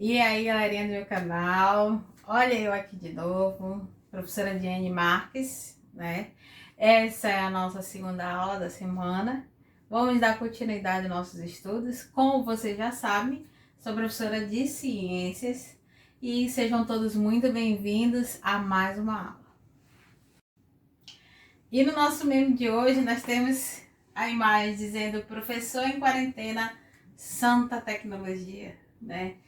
E aí, galerinha do meu canal, olha eu aqui de novo, professora Diane Marques, né? Essa é a nossa segunda aula da semana. Vamos dar continuidade aos nossos estudos. Como vocês já sabem, sou professora de ciências e sejam todos muito bem-vindos a mais uma aula. E no nosso meme de hoje nós temos a imagem dizendo professor em quarentena, santa tecnologia, né?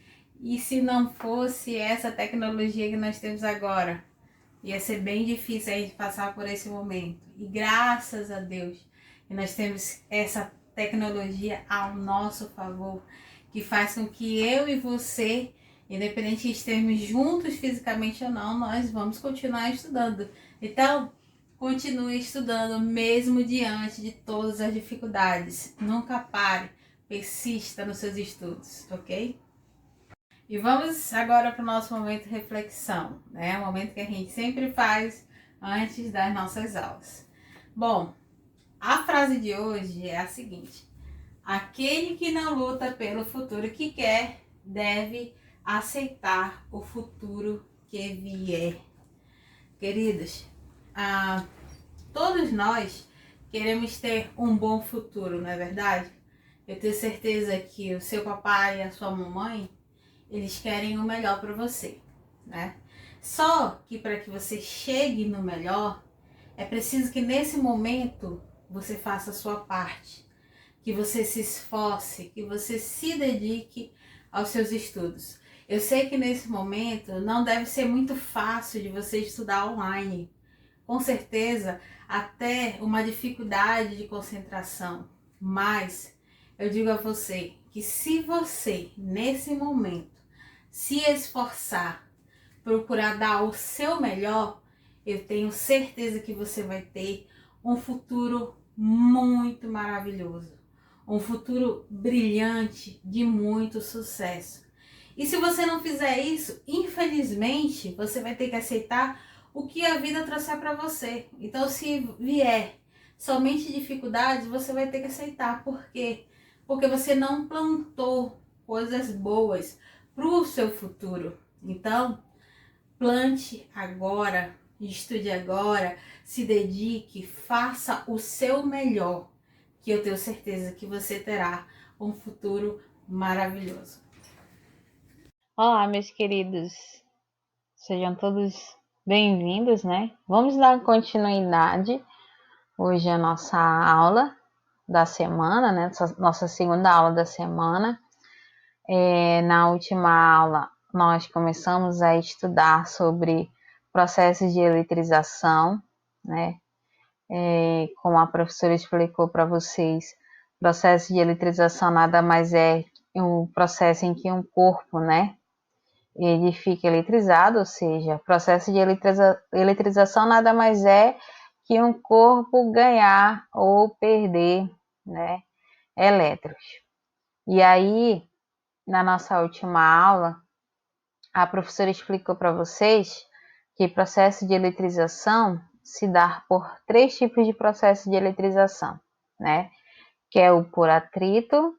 E se não fosse essa tecnologia que nós temos agora, ia ser bem difícil a gente passar por esse momento. E graças a Deus que nós temos essa tecnologia ao nosso favor, que faz com que eu e você, independente de estarmos juntos fisicamente ou não, nós vamos continuar estudando. Então, continue estudando mesmo diante de todas as dificuldades. Nunca pare, persista nos seus estudos, ok? E vamos agora para o nosso momento de reflexão, né? O momento que a gente sempre faz antes das nossas aulas. Bom, a frase de hoje é a seguinte: aquele que não luta pelo futuro que quer, deve aceitar o futuro que vier. Queridos, todos nós queremos ter um bom futuro, não é verdade? Eu tenho certeza que o seu papai e a sua mamãe, eles querem o melhor para você, né? Só que para que você chegue no melhor, é preciso que nesse momento você faça a sua parte, que você se esforce, que você se dedique aos seus estudos. Eu sei que nesse momento não deve ser muito fácil de você estudar online. Com certeza, até uma dificuldade de concentração. Mas eu digo a você que se você, nesse momento, se esforçar, procurar dar o seu melhor, eu tenho certeza que você vai ter um futuro muito maravilhoso, um futuro brilhante de muito sucesso. E se você não fizer isso, infelizmente, você vai ter que aceitar o que a vida trouxer para você. Então, se vier somente dificuldades, você vai ter que aceitar. Por quê? Porque você não plantou coisas boas para o seu futuro. Então, plante agora, estude agora, se dedique, faça o seu melhor, que eu tenho certeza que você terá um futuro maravilhoso. Olá, meus queridos, sejam todos bem-vindos, né? Vamos dar continuidade hoje à nossa aula da semana, né? Nossa segunda aula da semana. Na última aula, nós começamos a estudar sobre processos de eletrização, né? Como a professora explicou para vocês, processo de eletrização nada mais é um processo em que um corpo, né? Ele fica eletrizado, ou seja, o processo de eletrização nada mais é que um corpo ganhar ou perder, né, elétrons. E aí, na nossa última aula, a professora explicou para vocês que o processo de eletrização se dá por três tipos de processo de eletrização, né, que é o por atrito,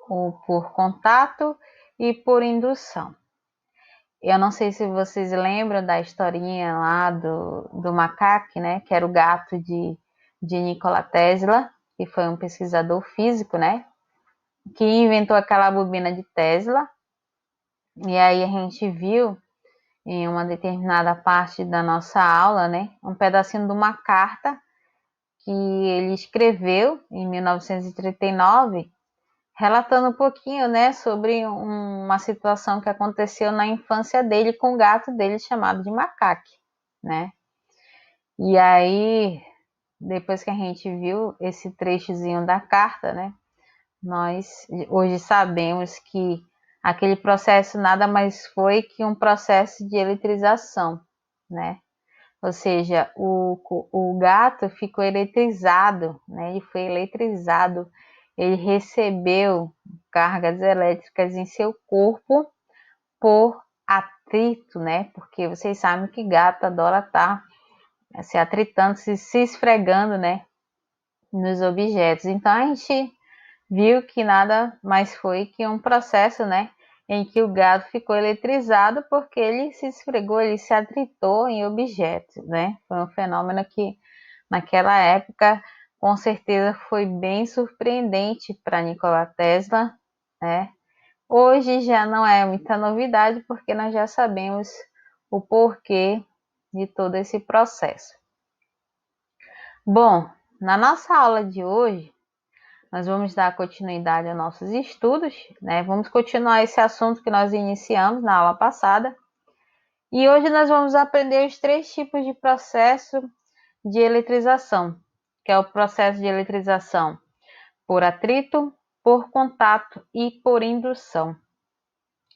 o por contato e por indução. Eu não sei se vocês lembram da historinha lá do macaco, né? Que era o gato de Nikola Tesla, que foi um pesquisador físico, né? Que inventou aquela bobina de Tesla. E aí a gente viu em uma determinada parte da nossa aula, né? Um pedacinho de uma carta que ele escreveu em 1939, relatando um pouquinho, né, sobre uma situação que aconteceu na infância dele com o gato dele chamado de Macaque, né? E aí, depois que a gente viu esse trechozinho da carta, né, nós hoje sabemos que aquele processo nada mais foi que um processo de eletrização, né? Ou seja, o gato ficou eletrizado, né? Ele foi eletrizado, ele recebeu cargas elétricas em seu corpo por atrito, né? Porque vocês sabem que gato adora estar se atritando, se esfregando, né? Nos objetos. Então a gente viu que nada mais foi que um processo, né? em que o gado ficou eletrizado porque ele se esfregou, ele se atritou em objetos, né? Foi um fenômeno que naquela época com certeza foi bem surpreendente para Nikola Tesla, né? Hoje já não é muita novidade porque nós já sabemos o porquê de todo esse processo. Bom, na nossa aula de hoje, nós vamos dar continuidade aos nossos estudos, né? Vamos continuar esse assunto que nós iniciamos na aula passada. E hoje nós vamos aprender os 3 tipos de processo de eletrização, que é o processo de eletrização por atrito, por contato e por indução.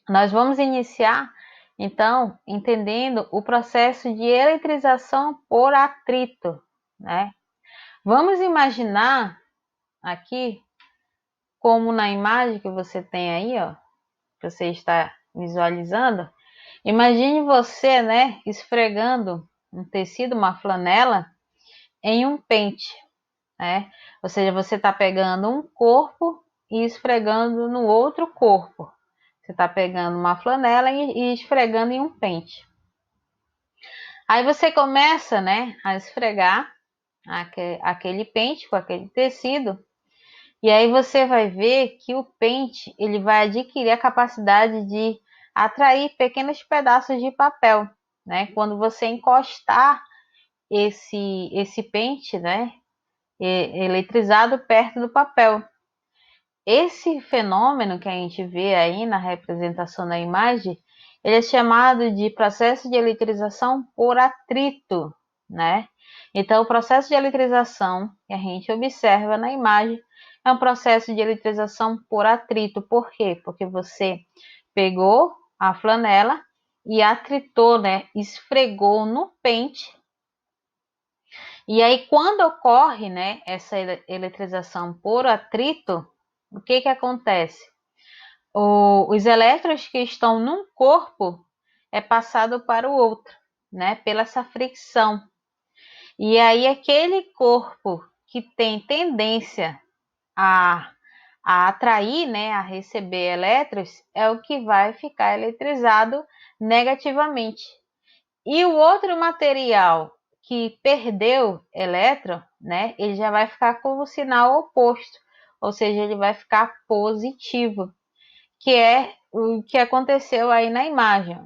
Nós vamos iniciar, então, entendendo o processo de eletrização por atrito, né? Vamos imaginar aqui, como na imagem que você tem aí, ó, que você está visualizando, imagine você, né, esfregando um tecido, uma flanela, em um pente, né? Ou seja, você está pegando um corpo e esfregando no outro corpo. Você está pegando uma flanela e esfregando em um pente. Aí você começa, né, a esfregar aquele pente com aquele tecido. E aí você vai ver que o pente ele vai adquirir a capacidade de atrair pequenos pedaços de papel, né? Quando você encostar esse pente, né, eletrizado perto do papel. Esse fenômeno que a gente vê aí na representação da imagem, ele é chamado de processo de eletrização por atrito, né? Então, o processo de eletrização que a gente observa na imagem é um processo de eletrização por atrito. Por quê? Porque você pegou a flanela e atritou, né? Esfregou no pente. E aí, quando ocorre, né, essa eletrização por atrito, o que acontece? Os elétrons que estão num corpo é passado para o outro, né, pela essa fricção. E aí aquele corpo que tem tendência a atrair, né, a receber elétrons, é o que vai ficar eletrizado negativamente. E o outro material que perdeu elétron, né, ele já vai ficar com o sinal oposto, ou seja, ele vai ficar positivo, que é o que aconteceu aí na imagem.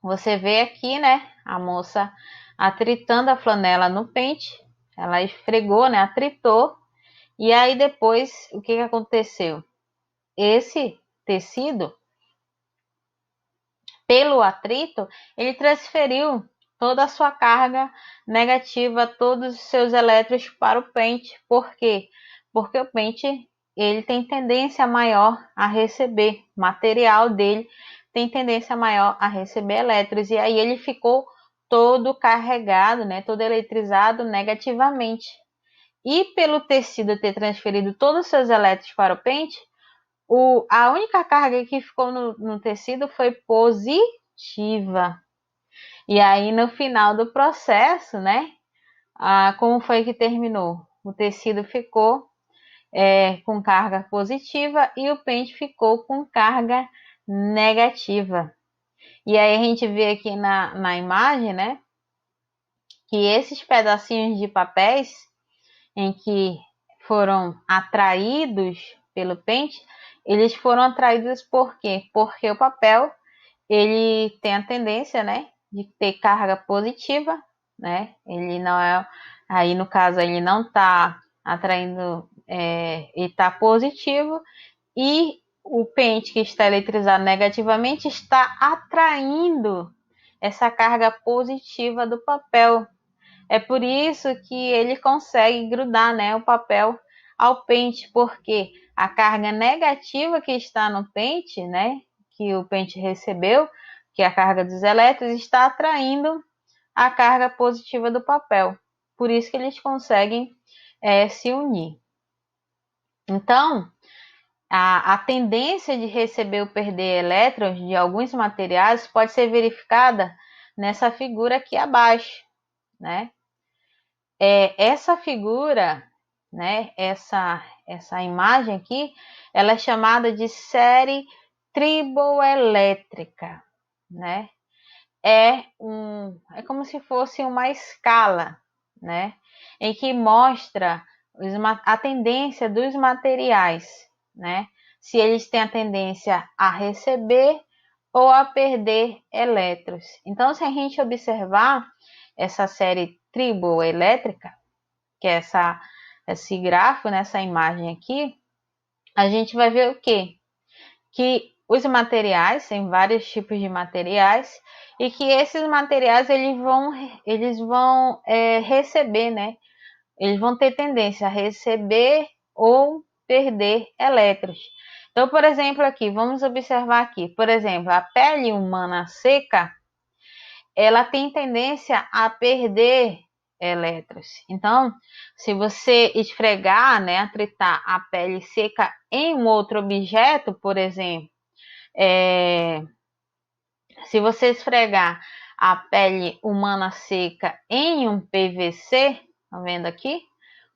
Você vê aqui, né, a moça atritando a flanela no pente, ela esfregou, né, atritou, e aí depois, o que aconteceu? Esse tecido, pelo atrito, ele transferiu toda a sua carga negativa, todos os seus elétrons para o pente. Por quê? Porque o pente ele tem tendência maior a receber, o material dele tem tendência maior a receber elétrons, e aí ele ficou todo carregado, né, todo eletrizado negativamente. E pelo tecido ter transferido todos os seus elétrons para o pente, a única carga que ficou no tecido foi positiva. E aí, no final do processo, né? Como foi que terminou? O tecido ficou com carga positiva e o pente ficou com carga negativa. E aí a gente vê aqui na imagem, né? Que esses pedacinhos de papéis em que foram atraídos pelo pente, eles foram atraídos por quê? Porque o papel ele tem a tendência, né, de ter carga positiva, né? Ele não é, aí no caso ele não está atraindo, ele está positivo, e o pente que está eletrizado negativamente está atraindo essa carga positiva do papel. É por isso que ele consegue grudar, né, o papel ao pente, porque a carga negativa que está no pente, né, que o pente recebeu, que é a carga dos elétrons, está atraindo a carga positiva do papel. Por isso que eles conseguem se unir. Então, a tendência de receber ou perder elétrons de alguns materiais pode ser verificada nessa figura aqui abaixo, né? Essa figura, né, essa imagem aqui, ela é chamada de série triboelétrica, né? É como se fosse uma escala, né? Em que mostra a tendência dos materiais, né? Se eles têm a tendência a receber ou a perder elétrons. Então, se a gente observar essa série triboelétrica, que é esse grafo, nessa imagem aqui, a gente vai ver o quê? Que os materiais, tem vários tipos de materiais, e que esses materiais eles vão receber, né? Eles vão ter tendência a receber ou perder elétrons. Então, por exemplo, aqui, vamos observar aqui, por exemplo, a pele humana seca, ela tem tendência a perder elétrons. Então, se você esfregar, né, atritar a pele seca em um outro objeto, por exemplo, se você esfregar a pele humana seca em um PVC, tá vendo aqui?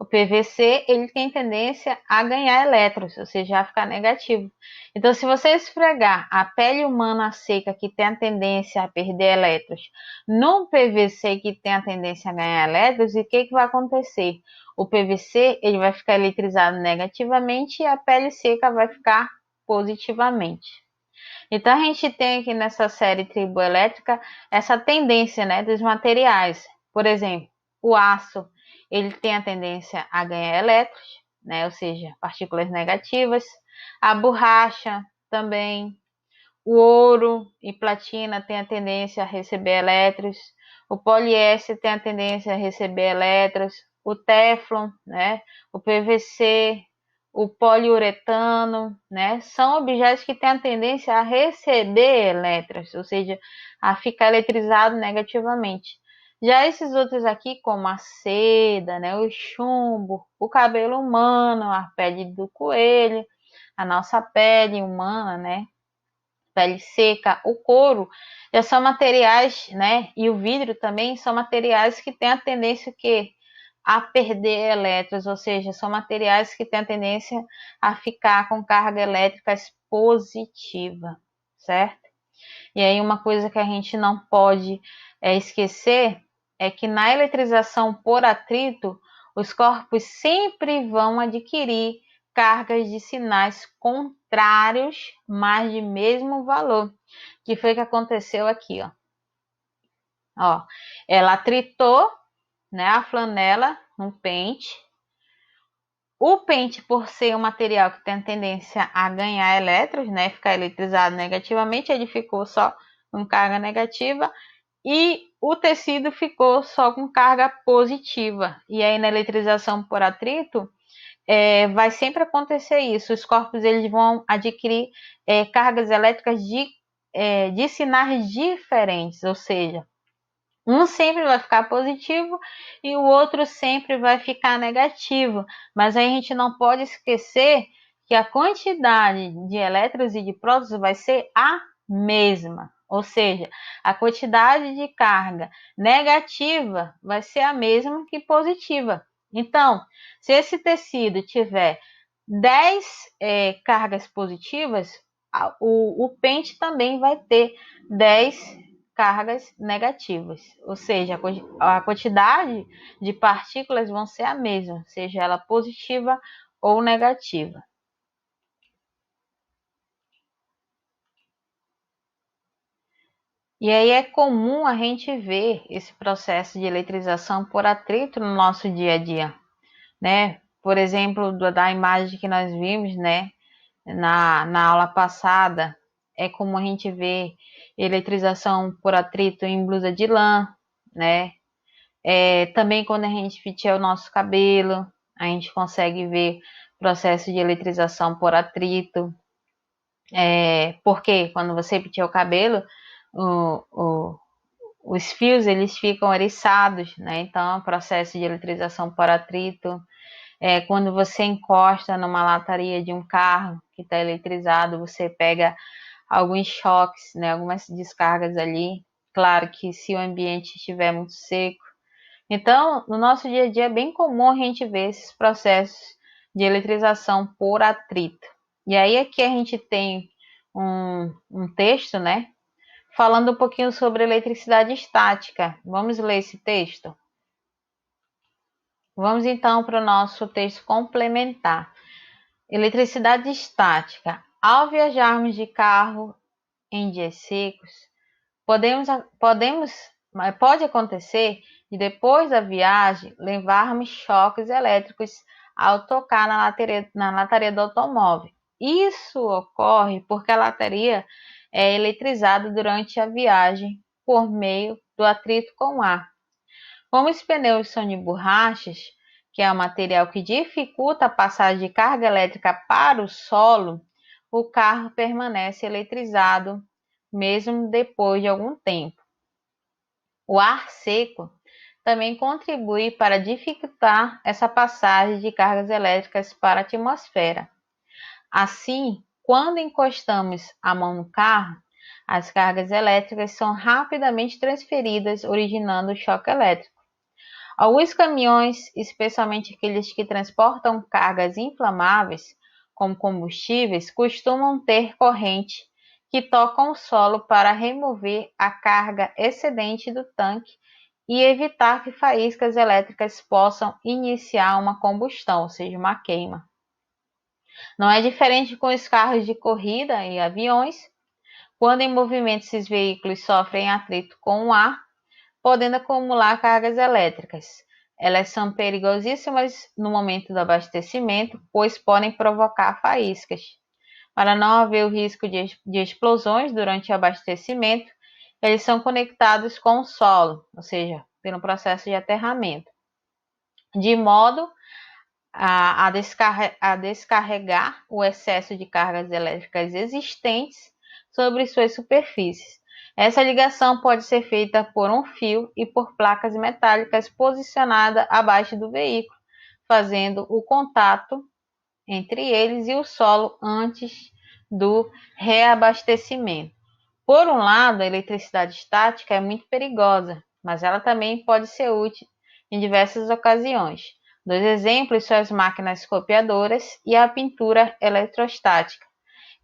O PVC, ele tem tendência a ganhar elétrons, ou seja, a ficar negativo. Então, se você esfregar a pele humana seca, que tem a tendência a perder elétrons, no PVC, que tem a tendência a ganhar elétrons, o que vai acontecer? O PVC, ele vai ficar eletrizado negativamente e a pele seca vai ficar positivamente. Então, a gente tem aqui nessa série triboelétrica essa tendência, né, dos materiais. Por exemplo, o aço, ele tem a tendência a ganhar elétrons, né, ou seja, partículas negativas. A borracha também. O ouro e platina tem a tendência a receber elétrons. O poliéster tem a tendência a receber elétrons. O Teflon, né, o PVC, o poliuretano, né, são objetos que têm a tendência a receber elétrons, ou seja, a ficar eletrizado negativamente. Já esses outros aqui, como a seda, né, o chumbo, o cabelo humano, a pele do coelho, a nossa pele humana, né, pele seca, o couro, já são materiais, né, e o vidro também são materiais que têm a tendência que a perder elétrons, ou seja, são materiais que têm a tendência a ficar com carga elétrica positiva, certo? E aí uma coisa que a gente não pode esquecer é que na eletrização por atrito, os corpos sempre vão adquirir cargas de sinais contrários, mas de mesmo valor, que foi o que aconteceu aqui, ó. Ó, ela atritou, né, a flanela no pente. O pente, por ser um material que tem tendência a ganhar elétrons, né, ficar eletrizado negativamente, ele ficou só com carga negativa e o tecido ficou só com carga positiva. E aí na eletrização por atrito, vai sempre acontecer isso. Os corpos eles vão adquirir cargas elétricas de sinais diferentes, ou seja, um sempre vai ficar positivo e o outro sempre vai ficar negativo. Mas aí a gente não pode esquecer que a quantidade de elétrons e de prótons vai ser a mesma. Ou seja, a quantidade de carga negativa vai ser a mesma que positiva. Então, se esse tecido tiver 10 cargas positivas, o pente também vai ter 10 cargas negativas, ou seja, a quantidade de partículas vão ser a mesma, seja ela positiva ou negativa. E aí é comum a gente ver esse processo de eletrização por atrito no nosso dia a dia, né? Por exemplo, da imagem que nós vimos, né, na aula passada, é como a gente vê eletrização por atrito em blusa de lã, né? Também quando a gente fitia o nosso cabelo, a gente consegue ver processo de eletrização por atrito. Porque quando você pitia o cabelo, os fios eles ficam eriçados, né? Então, é um processo de eletrização por atrito. Quando você encosta numa lataria de um carro que está eletrizado, você pega alguns choques, né? Algumas descargas ali. Claro que se o ambiente estiver muito seco. Então, no nosso dia a dia é bem comum a gente ver esses processos de eletrização por atrito. E aí aqui a gente tem um texto, né? Falando um pouquinho sobre eletricidade estática. Vamos ler esse texto? Vamos então para o nosso texto complementar. Eletricidade estática. Ao viajarmos de carro em dias secos, pode acontecer de depois da viagem levarmos choques elétricos ao tocar na lataria do automóvel. Isso ocorre porque a lataria é eletrizada durante a viagem por meio do atrito com o ar. Como os pneus são de borrachas, que é um material que dificulta a passagem de carga elétrica para o solo, o carro permanece eletrizado mesmo depois de algum tempo. O ar seco também contribui para dificultar essa passagem de cargas elétricas para a atmosfera. Assim, quando encostamos a mão no carro, as cargas elétricas são rapidamente transferidas, originando choque elétrico. Alguns caminhões, especialmente aqueles que transportam cargas inflamáveis, como combustíveis, costumam ter corrente que tocam o solo para remover a carga excedente do tanque e evitar que faíscas elétricas possam iniciar uma combustão, ou seja, uma queima. Não é diferente com os carros de corrida e aviões. Quando em movimento esses veículos sofrem atrito com o ar, podendo acumular cargas elétricas. Elas são perigosíssimas no momento do abastecimento, pois podem provocar faíscas. Para não haver o risco de explosões durante o abastecimento, eles são conectados com o solo, ou seja, pelo processo de aterramento, de modo a descarregar o excesso de cargas elétricas existentes sobre suas superfícies. Essa ligação pode ser feita por um fio e por placas metálicas posicionadas abaixo do veículo, fazendo o contato entre eles e o solo antes do reabastecimento. Por um lado, a eletricidade estática é muito perigosa, mas ela também pode ser útil em diversas ocasiões. Dois exemplos são as máquinas copiadoras e a pintura eletrostática.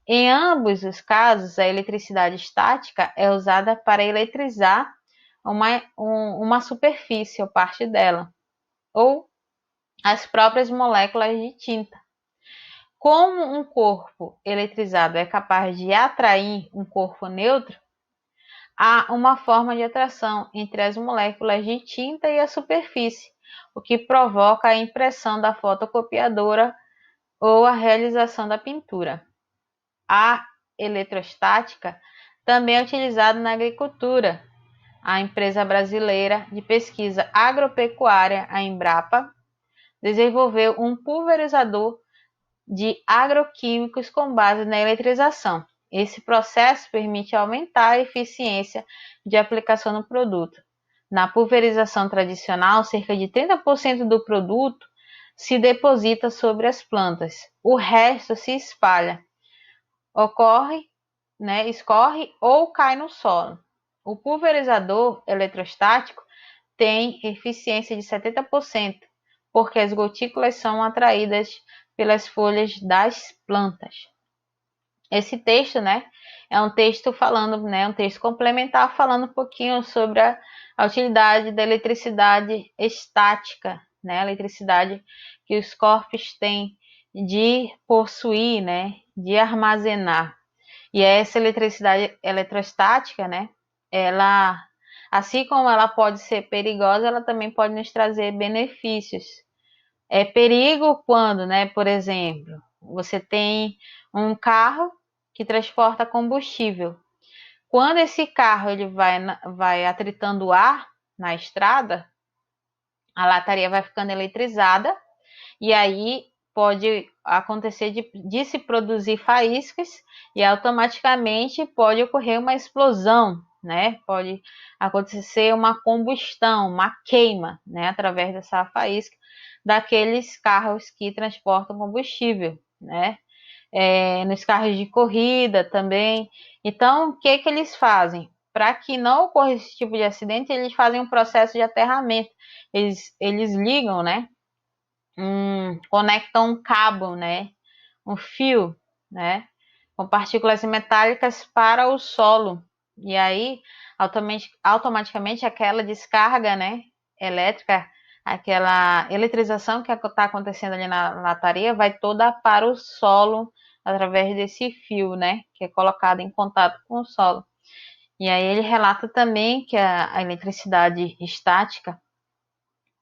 Em ambos os casos, a eletricidade estática é usada para eletrizar uma superfície ou parte dela, ou as próprias moléculas de tinta. Como um corpo eletrizado é capaz de atrair um corpo neutro, há uma forma de atração entre as moléculas de tinta e a superfície, o que provoca a impressão da fotocopiadora ou a realização da pintura. A eletrostática também é utilizada na agricultura. A empresa brasileira de pesquisa agropecuária, a Embrapa, desenvolveu um pulverizador de agroquímicos com base na eletrização. Esse processo permite aumentar a eficiência de aplicação no produto. Na pulverização tradicional, cerca de 30% do produto se deposita sobre as plantas, o resto se espalha, escorre ou cai no solo. O pulverizador eletrostático tem eficiência de 70%, porque as gotículas são atraídas pelas folhas das plantas. Esse texto, é um texto falando, um texto complementar falando um pouquinho sobre a utilidade da eletricidade estática, a eletricidade que os corpos têm de possuir, de armazenar. E essa eletricidade eletrostática, ela, assim como ela pode ser perigosa, ela também pode nos trazer benefícios. É perigo quando, por exemplo, você tem um carro que transporta combustível. Quando esse carro ele vai atritando o ar na estrada, a lataria vai ficando eletrizada e aí pode acontecer de se produzir faíscas e automaticamente pode ocorrer uma explosão, Pode acontecer uma combustão, uma queima, através dessa faísca daqueles carros que transportam combustível, nos carros de corrida também. Então, o que eles fazem? Para que não ocorra esse tipo de acidente, eles fazem um processo de aterramento. Eles ligam, conectam um cabo, um fio, com partículas metálicas para o solo. E aí, automaticamente, aquela descarga, né, elétrica, aquela eletrização que está acontecendo ali na lataria vai toda para o solo através desse fio, né, que é colocado em contato com o solo. E aí ele relata também que a eletricidade estática,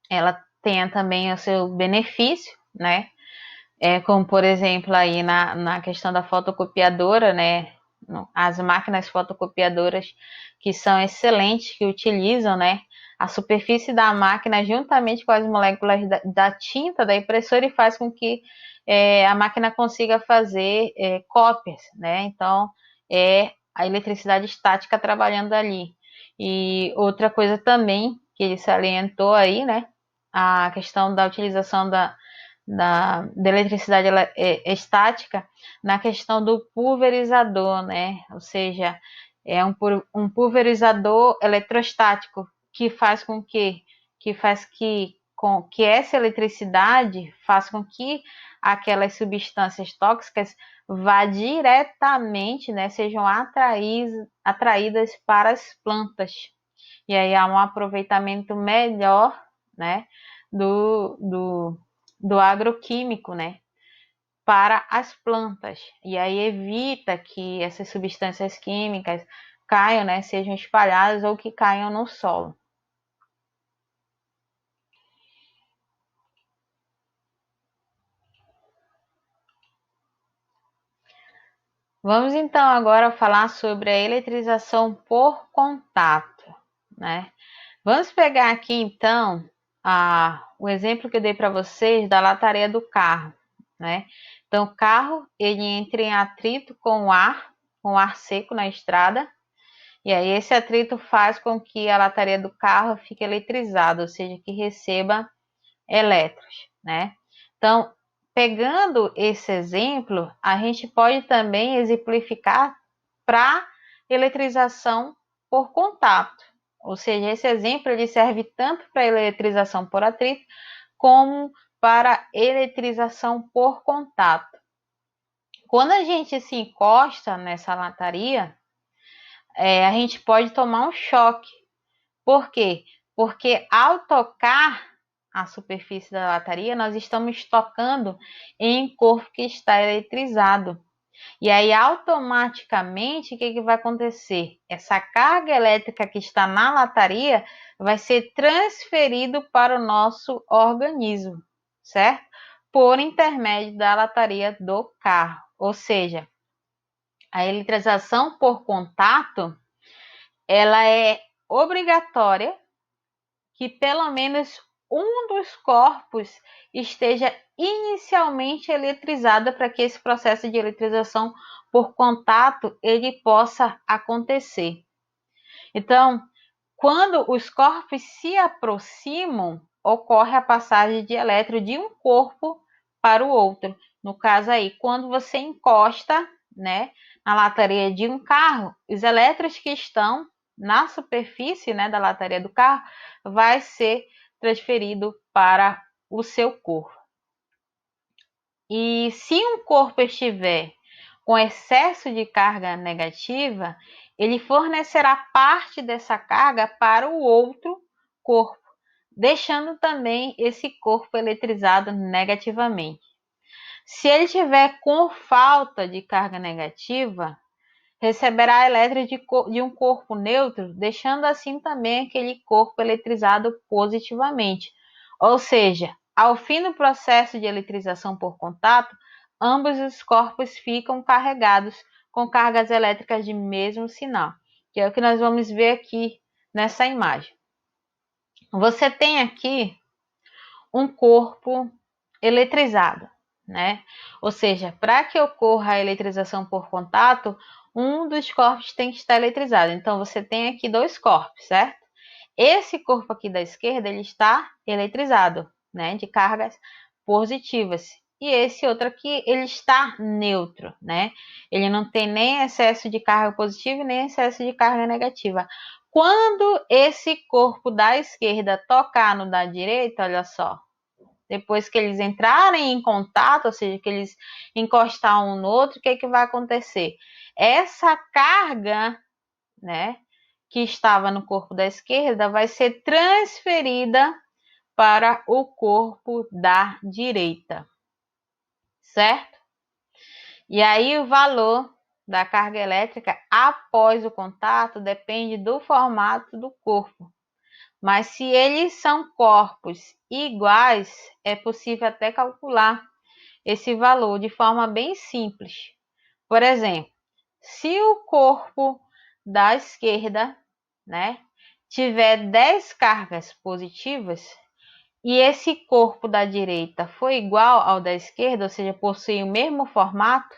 ela tem também o seu benefício, né, como por exemplo aí na questão da fotocopiadora, né, as máquinas fotocopiadoras que são excelentes, que utilizam, né, a superfície da máquina juntamente com as moléculas da tinta da impressora e faz com que a máquina consiga fazer cópias, né? Então, é a eletricidade estática trabalhando ali. E outra coisa também que ele salientou aí, né? A questão da utilização da eletricidade estática na questão do pulverizador, né? Ou seja, é um pulverizador eletrostático que faz com que essa eletricidade faça com que aquelas substâncias tóxicas vá diretamente, né, sejam atraídas para as plantas. E aí há um aproveitamento melhor, né, do agroquímico, né, para as plantas. E aí evita que essas substâncias químicas caiam, né, sejam espalhadas ou que caiam no solo. Vamos então agora falar sobre a eletrização por contato, né? Vamos pegar aqui então o exemplo que eu dei para vocês da lataria do carro, né? Então o carro ele entra em atrito com o ar seco na estrada, e aí esse atrito faz com que a lataria do carro fique eletrizada, ou seja, que receba elétrons, né? Então, pegando esse exemplo, a gente pode também exemplificar para eletrização por contato. Ou seja, esse exemplo ele serve tanto para eletrização por atrito como para eletrização por contato. Quando a gente se encosta nessa lataria, a gente pode tomar um choque. Por quê? Porque ao tocar a superfície da lataria, nós estamos tocando em um corpo que está eletrizado. E aí, automaticamente, o que vai acontecer? Essa carga elétrica que está na lataria vai ser transferido para o nosso organismo, certo? Por intermédio da lataria do carro. Ou seja, a eletrização por contato, ela é obrigatória que pelo menos um dos corpos esteja inicialmente eletrizada para que esse processo de eletrização por contato ele possa acontecer. Então, quando os corpos se aproximam, ocorre a passagem de elétron de um corpo para o outro. No caso aí, quando você encosta, né, na lataria de um carro, os elétrons que estão na superfície, né, da lataria do carro vai ser transferido para o seu corpo. E se um corpo estiver com excesso de carga negativa, ele fornecerá parte dessa carga para o outro corpo, deixando também esse corpo eletrizado negativamente. Se ele tiver com falta de carga negativa, receberá elétrons de um corpo neutro, deixando assim também aquele corpo eletrizado positivamente. Ou seja, ao fim do processo de eletrização por contato, ambos os corpos ficam carregados com cargas elétricas de mesmo sinal, que é o que nós vamos ver aqui nessa imagem. Você tem aqui um corpo eletrizado, né? Ou seja, para que ocorra a eletrização por contato, um dos corpos tem que estar eletrizado. Então, você tem aqui dois corpos, certo? Esse corpo aqui da esquerda, ele está eletrizado, né? De cargas positivas. E esse outro aqui, ele está neutro, né? Ele não tem nem excesso de carga positiva nem excesso de carga negativa. Quando esse corpo da esquerda tocar no da direita, olha só, depois que eles entrarem em contato, ou seja, que eles encostar um no outro, o que é que vai acontecer? Essa carga, né, que estava no corpo da esquerda vai ser transferida para o corpo da direita, certo? E aí o valor da carga elétrica após o contato depende do formato do corpo. Mas se eles são corpos iguais, é possível até calcular esse valor de forma bem simples. Por exemplo, se o corpo da esquerda, né, tiver 10 cargas positivas e esse corpo da direita for igual ao da esquerda, ou seja, possui o mesmo formato,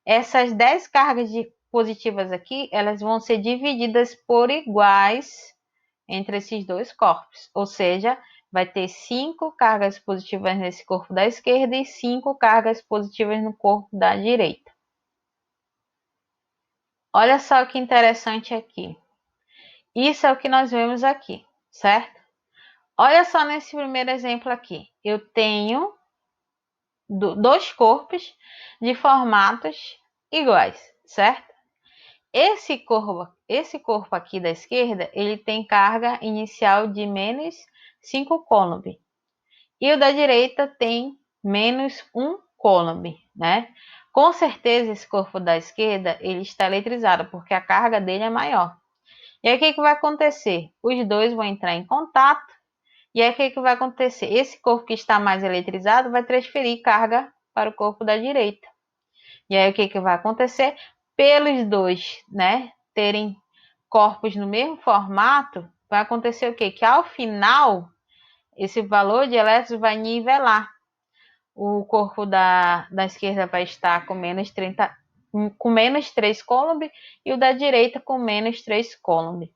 essas 10 cargas positivas aqui, elas vão ser divididas por iguais entre esses dois corpos, ou seja, vai ter 5 cargas positivas nesse corpo da esquerda e 5 cargas positivas no corpo da direita. Olha só que interessante aqui. Isso é o que nós vemos aqui, certo? Olha só nesse primeiro exemplo aqui. Eu tenho dois corpos de formatos iguais, certo? Esse corpo aqui da esquerda, ele tem carga inicial de menos 5 coulomb. E o da direita tem menos 1 coulomb, né? Com certeza esse corpo da esquerda, ele está eletrizado, porque a carga dele é maior. E aí o que vai acontecer? Os dois vão entrar em contato. E aí o que vai acontecer? Esse corpo que está mais eletrizado vai transferir carga para o corpo da direita. E aí o que vai acontecer? Pelos dois, né, terem corpos no mesmo formato, vai acontecer o quê? Que ao final, esse valor de elétrons vai nivelar. O corpo da esquerda vai estar com menos 3 coulomb e o da direita com menos 3 coulomb.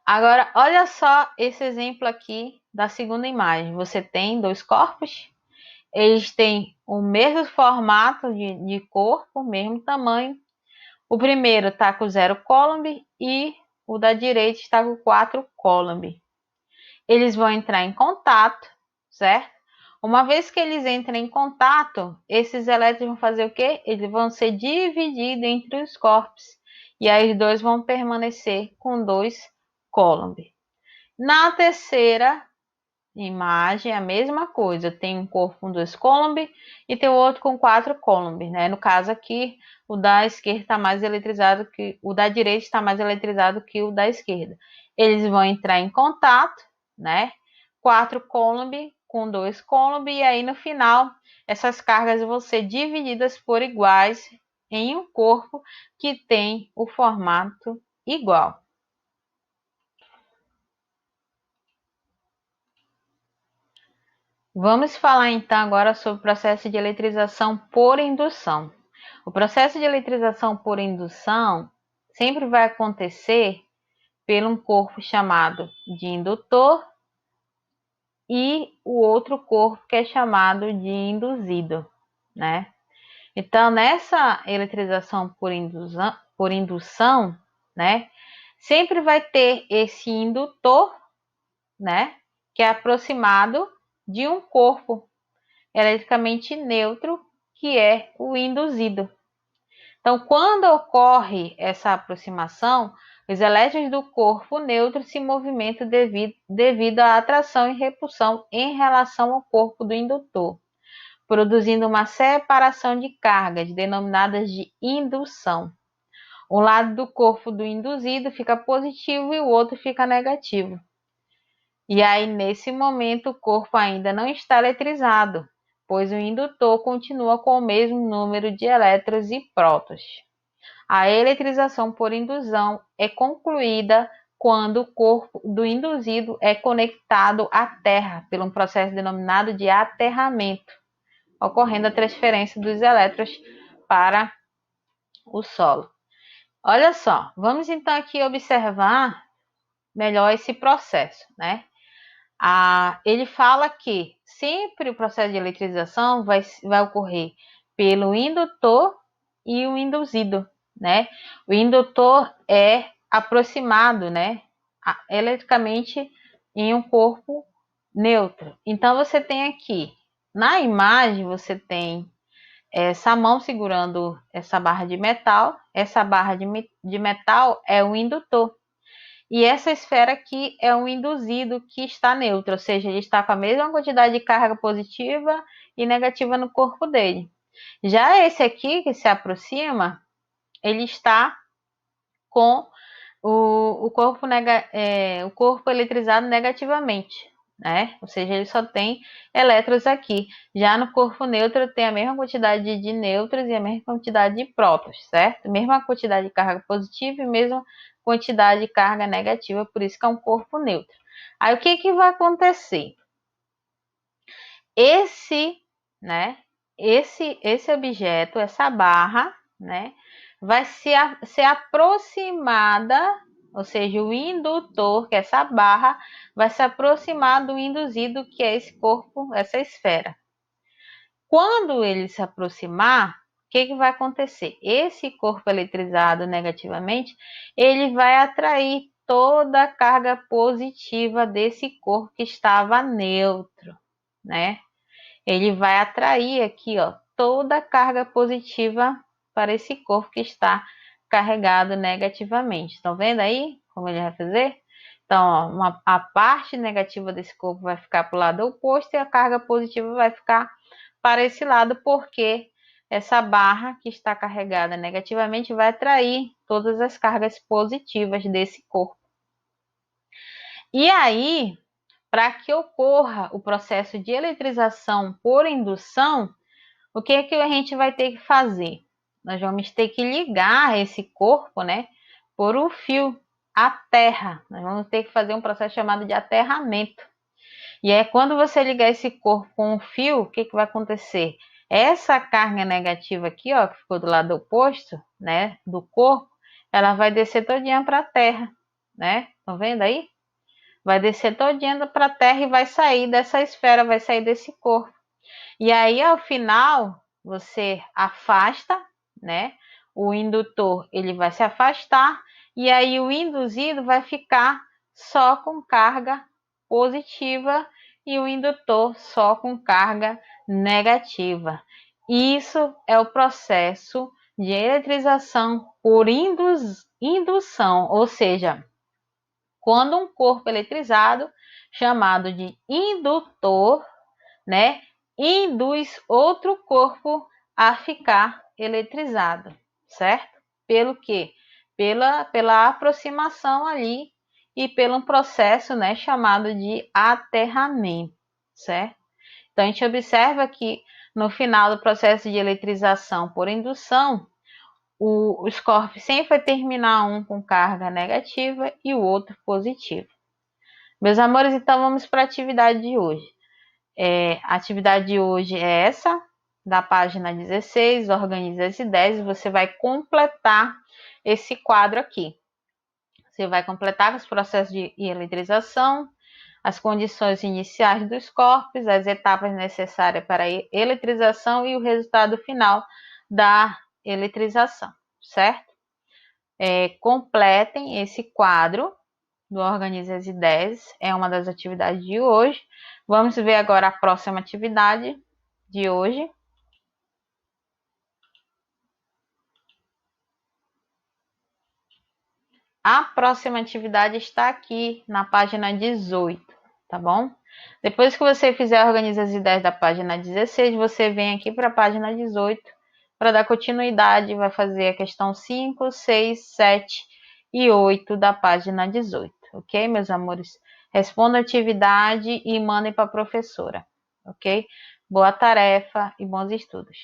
Agora, olha só esse exemplo aqui da segunda imagem. Você tem dois corpos, eles têm o mesmo formato de corpo, o mesmo tamanho. O primeiro está com 0 coulomb e o da direita está com 4 coulomb. Eles vão entrar em contato, certo? Uma vez que eles entram em contato, esses elétrons vão fazer o quê? Eles vão ser divididos entre os corpos. E aí os dois vão permanecer com 2 coulomb. Na terceira imagem, a mesma coisa. Tem um corpo com 2 coulomb e tem o outro com 4 coulomb, né? No caso aqui, o da esquerda está mais eletrizado que o da direita está mais eletrizado que o da esquerda. Eles vão entrar em contato, né? 4 coulomb com 2 coulomb e aí no final essas cargas vão ser divididas por iguais em um corpo que tem o formato igual. Vamos falar então agora sobre o processo de eletrização por indução. O processo de eletrização por indução sempre vai acontecer por um corpo chamado de indutor e o outro corpo que é chamado de induzido, né? Então, nessa eletrização por indução, né, sempre vai ter esse indutor, né, que é aproximado de um corpo eletricamente neutro, que é o induzido. Então, quando ocorre essa aproximação, os elétrons do corpo neutro se movimentam devido à atração e repulsão em relação ao corpo do indutor, produzindo uma separação de cargas, denominadas de indução. Um lado do corpo do induzido fica positivo e o outro fica negativo. E aí, nesse momento, o corpo ainda não está eletrizado, pois o indutor continua com o mesmo número de elétrons e prótons. A eletrização por indução é concluída quando o corpo do induzido é conectado à Terra por um processo denominado de aterramento, ocorrendo a transferência dos elétrons para o solo. Olha só, vamos então aqui observar melhor esse processo, né? Ele fala que sempre o processo de eletrização vai ocorrer pelo indutor e o induzido, né? O indutor é aproximado, né, eletricamente em um corpo neutro. Então, você tem aqui, na imagem, você tem essa mão segurando essa barra de metal. Essa barra de metal é o indutor. E essa esfera aqui é um induzido que está neutro, ou seja, ele está com a mesma quantidade de carga positiva e negativa no corpo dele. Já esse aqui, que se aproxima, ele está com o corpo eletrizado negativamente, né? Ou seja, ele só tem elétrons aqui. Já no corpo neutro tem a mesma quantidade de nêutrons e a mesma quantidade de prótons, certo? Mesma quantidade de carga positiva e mesma quantidade de carga negativa, por isso que é um corpo neutro. Aí o que vai acontecer? Esse objeto, essa barra, né, vai ser aproximada, ou seja, o indutor, que é essa barra, vai se aproximar do induzido, que é esse corpo, essa esfera. Quando ele se aproximar, o que vai acontecer? Esse corpo eletrizado negativamente, ele vai atrair toda a carga positiva desse corpo que estava neutro, né? Ele vai atrair aqui, ó, toda a carga positiva para esse corpo que está carregado negativamente. Estão vendo aí como ele vai fazer? Então, ó, a parte negativa desse corpo vai ficar para o lado oposto e a carga positiva vai ficar para esse lado, porque essa barra que está carregada negativamente vai atrair todas as cargas positivas desse corpo. E aí, para que ocorra o processo de eletrização por indução, o que a gente vai ter que fazer? Nós vamos ter que ligar esse corpo, né, por um fio à terra. Nós vamos ter que fazer um processo chamado de aterramento. E é quando você ligar esse corpo com um fio, o que vai acontecer? Essa carga negativa aqui, ó, que ficou do lado oposto, né, do corpo, ela vai descer todinha para a terra, né? Estão vendo aí? Vai descer todinha para a terra e vai sair dessa esfera, vai sair desse corpo. E aí, ao final, você afasta, né? O indutor, ele vai se afastar e aí o induzido vai ficar só com carga positiva e o indutor só com carga negativa. Isso é o processo de eletrização por indução, ou seja, quando um corpo eletrizado, chamado de indutor, né, induz outro corpo a ficar eletrizado, certo? Pelo quê? Pela aproximação ali e pelo um processo, né, chamado de aterramento, certo? Então a gente observa que no final do processo de eletrização por indução, os corpos sempre vai terminar um com carga negativa e o outro positiva. Meus amores, então vamos para a atividade de hoje. A atividade de hoje é essa, da página 16, organize as ideias, e você vai completar esse quadro aqui. Você vai completar os processos de eletrização, as condições iniciais dos corpos, as etapas necessárias para a eletrização e o resultado final da eletrização, certo? Completem esse quadro do Organize as Ideias, é uma das atividades de hoje. Vamos ver agora a próxima atividade de hoje. A próxima atividade está aqui na página 18, tá bom? Depois que você fizer Organize as Ideias da página 16, você vem aqui para a página 18 para dar continuidade, vai fazer a questão 5, 6, 7 e 8 da página 18, ok, meus amores? Responda a atividade e mandem para a professora, ok? Boa tarefa e bons estudos.